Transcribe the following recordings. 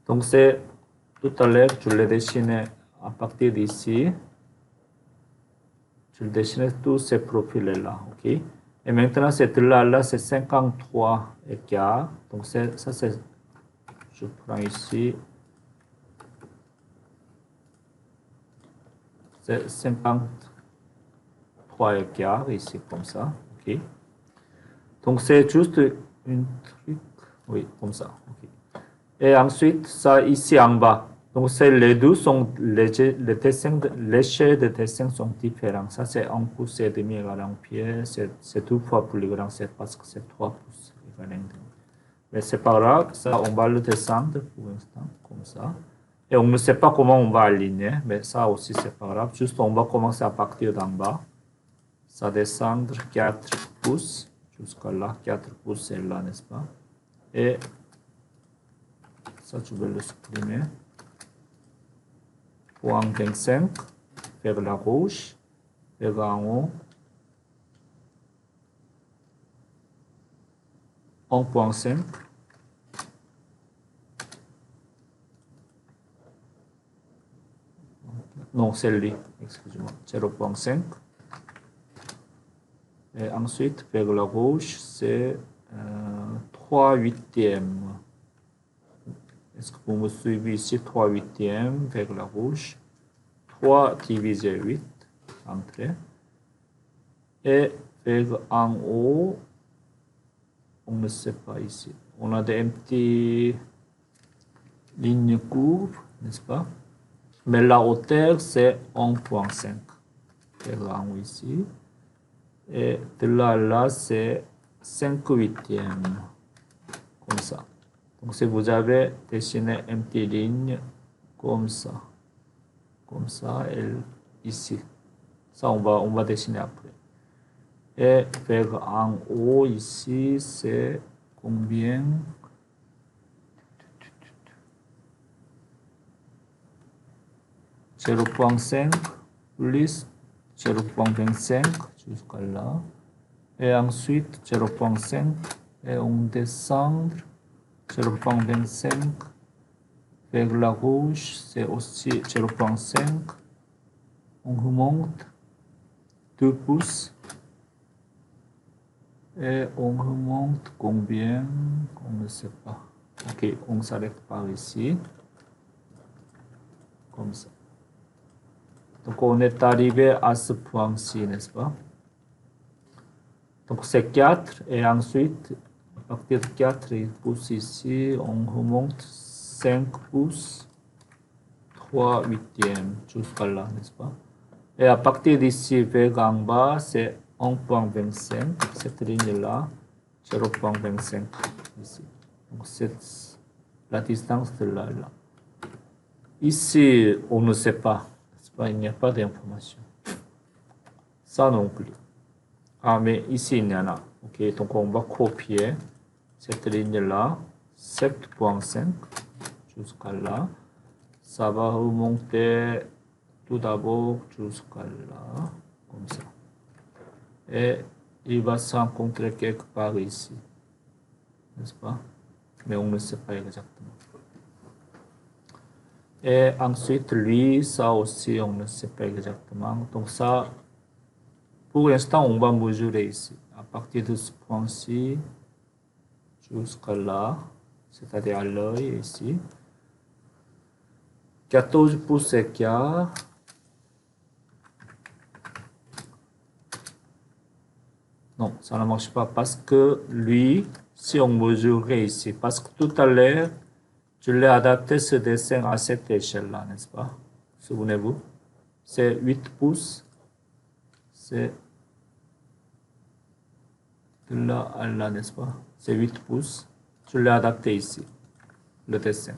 Donc c'est tout à l'heure, je l'ai dessiné à partir d'ici. Je dessine tous ces profils-là, ok? Et maintenant, cette là, c'est 53 écarts. Donc ça, c'est, je prends ici, c'est 53 écarts ici, comme ça, ok? Donc c'est juste une truc, oui, comme ça, ok? Et ensuite, ça ici en bas. Donc les deux sont l'échelle de dessin sont différents. Ça c'est 1 pouce et demi égal à 1 pied. C'est 2 fois plus grand, c'est parce que c'est 3 pouces égal à 1 demi. Mais c'est pas grave, ça on va le descendre pour l'instant, comme ça. Et on ne sait pas comment on va aligner, mais ça aussi c'est pas grave. Juste on va commencer à partir d'en bas. Ça descendre 4 pouces jusqu'à là. 4 pouces c'est là, n'est-ce pas? Et ça, je vais le supprimer. Point 25 vers la gauche, vers en haut. 1.5. Non, c'est lui, excusez-moi. 0.5. Et ensuite, vers la gauche, c'est 3 huitièmes. Est-ce que vous me suivez ici? 3 huitièmes vers la gauche. 3 divisé 8, entrée. Et vers en haut, on ne sait pas ici. On a des petites lignes courbes, n'est-ce pas? Mais la hauteur, c'est 1.5. Vers en haut ici. Et de là à là, c'est 5 huitièmes. Comme ça. Donc si vous avez dessiné une petite ligne comme ça, et ici, ça on va dessiner après. Et vers en haut ici, c'est combien? « 0.5 plus 0.25 jusqu'à là. Et ensuite 0.5 et on descend 0.25 vers la gauche, c'est aussi 0.5. On remonte 2 pouces et on remonte combien? On ne sait pas. Ok, on s'arrête par ici. Comme ça. Donc on est arrivé à ce point-ci, n'est-ce pas? Donc c'est 4 et ensuite, à partir de 4 pouces ici, on remonte 5 pouces, 3 huitièmes jusqu'à là, n'est-ce pas? Et à partir d'ici vers en bas, c'est 1.25, cette ligne-là, 0.25 ici. Donc c'est la distance de là, là. Ici, on ne sait pas, n'est-ce pas? Il n'y a pas d'information. Ça non plus. Ah, mais ici, il y en a. Ok, donc on va copier cette ligne-là, 7.5 jusqu'à là. Ça va remonter tout d'abord jusqu'à là, comme ça. Et il va se rencontrer quelque part ici, n'est-ce pas? Mais on ne sait pas exactement. Et ensuite, lui, ça aussi, on ne sait pas exactement. Donc ça, pour l'instant, on va mesurer ici. À partir de ce point-ci jusqu'à là, c'est-à-dire à l'œil ici. 14 pouces et quart. Non, ça ne marche pas parce que lui, si on mesurait ici, parce que tout à l'heure, je l'ai adapté ce dessin à cette échelle-là, n'est-ce pas? Souvenez-vous, c'est 8 pouces, c'est de là à là, n'est-ce pas? C'est 8 pouces. Je l'ai adapté ici, le dessin.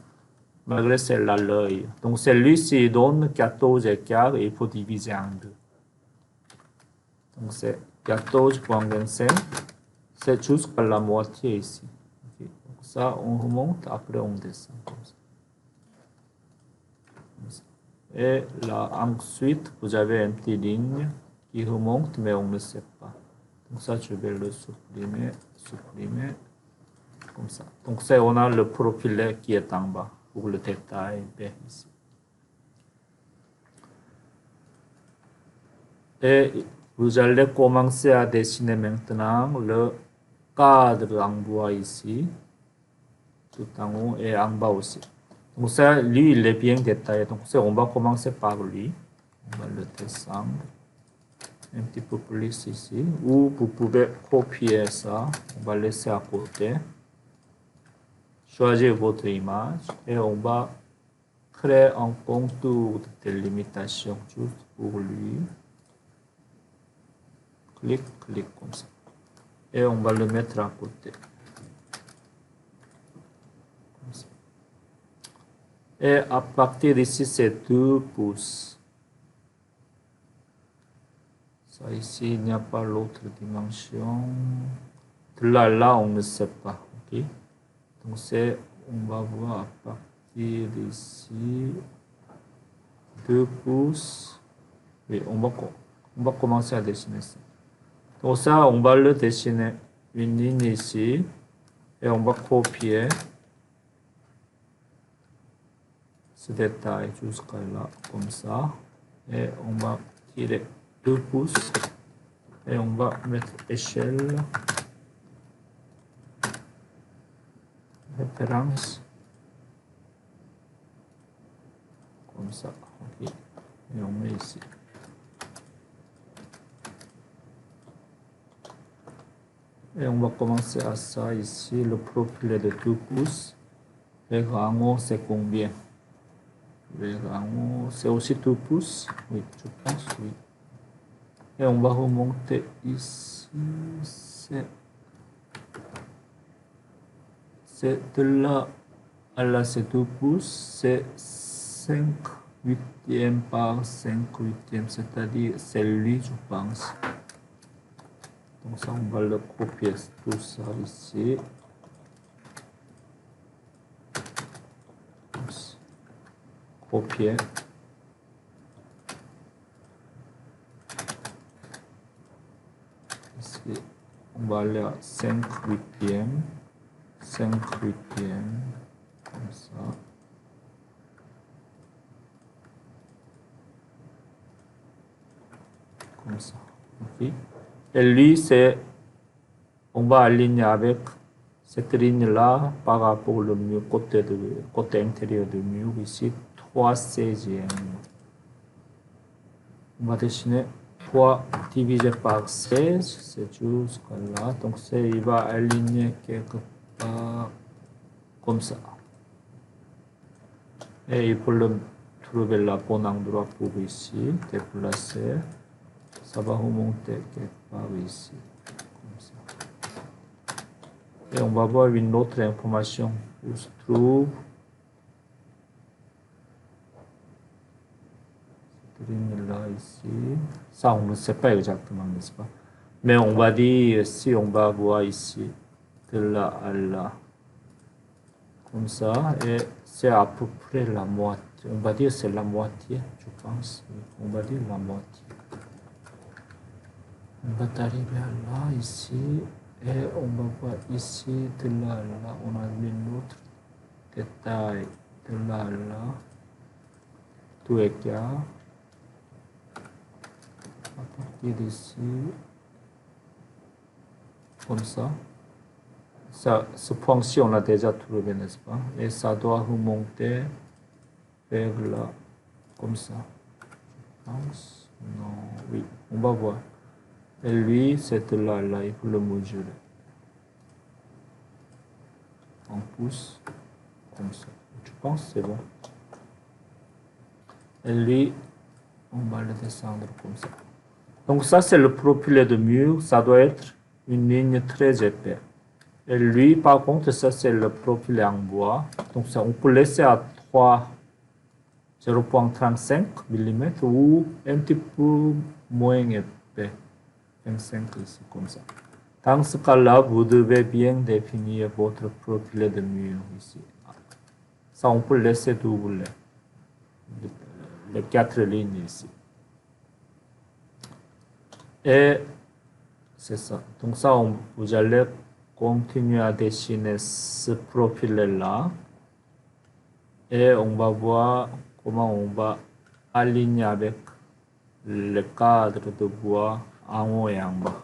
Malgré c'est là l'œil. Donc celui-ci donne 14 écarts et il faut diviser en 2. Donc c'est 14.25. C'est jusqu'à la moitié ici. Okay. Donc ça, on remonte, après on descend comme ça. Et là, ensuite, vous avez une petite ligne qui remonte, mais on ne sait pas. Donc ça, je vais le supprimer, comme ça. Donc ça, on a le profil qui est en bas. pour le détail B ici. Et vous allez commencer à dessiner maintenant le cadre en bois ici, tout en haut et en bas aussi. Donc ça, lui, il est bien détaillé. Donc on va commencer par lui. On va le descendre un petit peu plus ici. Ou vous pouvez copier ça. On va laisser à côté. Choisir votre image et on va créer un contour de délimitation juste pour lui. Clic comme ça. Et on va le mettre à côté. Comme ça. Et à partir d'ici, c'est 2 pouces. Ça ici, il n'y a pas l'autre dimension. De là, on ne sait pas. Ok. Donc on va voir à partir d'ici 2 pouces. Oui, on va commencer à dessiner ça. Donc ça, on va le dessiner une ligne ici et on va copier ce détail jusqu'à là, comme ça. Et on va tirer 2 pouces et on va mettre échelle, référence, comme ça. Okay. Et on met ici. Et on va commencer à ça ici, le profil est de 2 pouces. Le en haut, c'est combien? Le en haut, c'est aussi 2 pouces. Oui, je pense, oui. Et on va remonter ici. C'est de là à là, c'est 2 pouces. C'est 5 huitièmes par 5 huitièmes, c'est-à-dire c'est lui, je pense. Donc ça, on va le copier tout ça ici. Copier. Ici, on va aller à 5 huitièmes. 5 huitièmes. Comme ça. Comme ça. Ok. Et lui, on va aligner avec cette ligne-là par rapport au mur, côté intérieur du mur, ici, 3 16e. On va dessiner 3 divisé par 16, c'est jusqu'à là. Donc, il va aligner quelque part comme ça. Et il faut trouver le bon endroit pour ici, déplacer. Ça va remonter quelque part ici. Et on va voir une autre information où se trouve cette ligne là ici. Ça, on ne sait pas exactement, n'est-ce pas? Mais on va dire, si on va voir ici, de là à là, comme ça, et c'est à peu près la moitié. On va dire c'est la moitié, je pense. On va dire la moitié. On va arriver à là, ici. Et on va voir ici, de là à là, on a mis un autre détail, de là à là, tout écart. À partir d'ici, comme ça. Ce point-ci, on l'a déjà trouvé, n'est-ce pas? Et ça doit remonter vers là, comme ça. Je pense, non, oui, on va voir. Et lui, c'est là, il faut le mesurer. On pousse comme ça. Je pense que c'est bon. Et lui, on va le descendre comme ça. Donc ça, c'est le profil de mur. Ça doit être une ligne très épaisse. Et lui, par contre, ça, c'est le profil en bois. Donc ça, on peut laisser à 0,35 mm ou un petit peu moins épais. 25 ici, comme ça. Dans ce cas-là, vous devez bien définir votre profil de mur ici. Ça, on peut laisser d'où vous voulez. Les 4 lignes ici. Et c'est ça. Donc ça, vous allez continuer à dessiner ce profil-là. Et on va voir comment on va aligner avec le cadre de bois en haut et en bas.